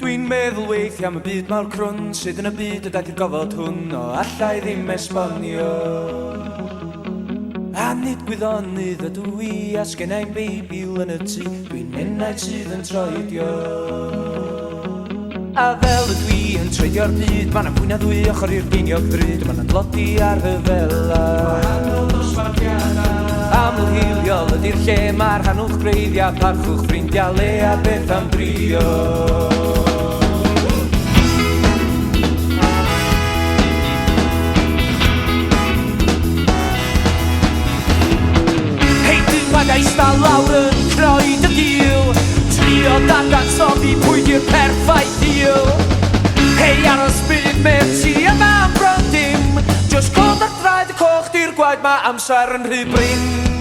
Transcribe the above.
Dwi'n meddwl weithio am y byd mawr crwn sydd yn y byd y daeth i'r gofod hwn o allai ddim esbonio. A nid gwyddonydd ydw I a sgennau'n beibil yn y tŷ, dwi'n enaid sydd yn troedio. A fel ydw I yn treidio'r byd, ma'n fwy na ddwy ochr i'r geiniog ddryd, ma'n anlodi ar hyfela. Wahanol dosbarthiadau aml hiliol ydy'r lle, mae'r hanwch greiddia, parchwch ffrindiau, le a beth am drio. Mae'n eistedd lawr yn croed y gil, trio dadansoddi pwy di'r perffaith dil. Hei aros byd mewn ti a ma'n bron dim, just cod ar draed y coch di'r gwaed, mae amser yn rhy brin.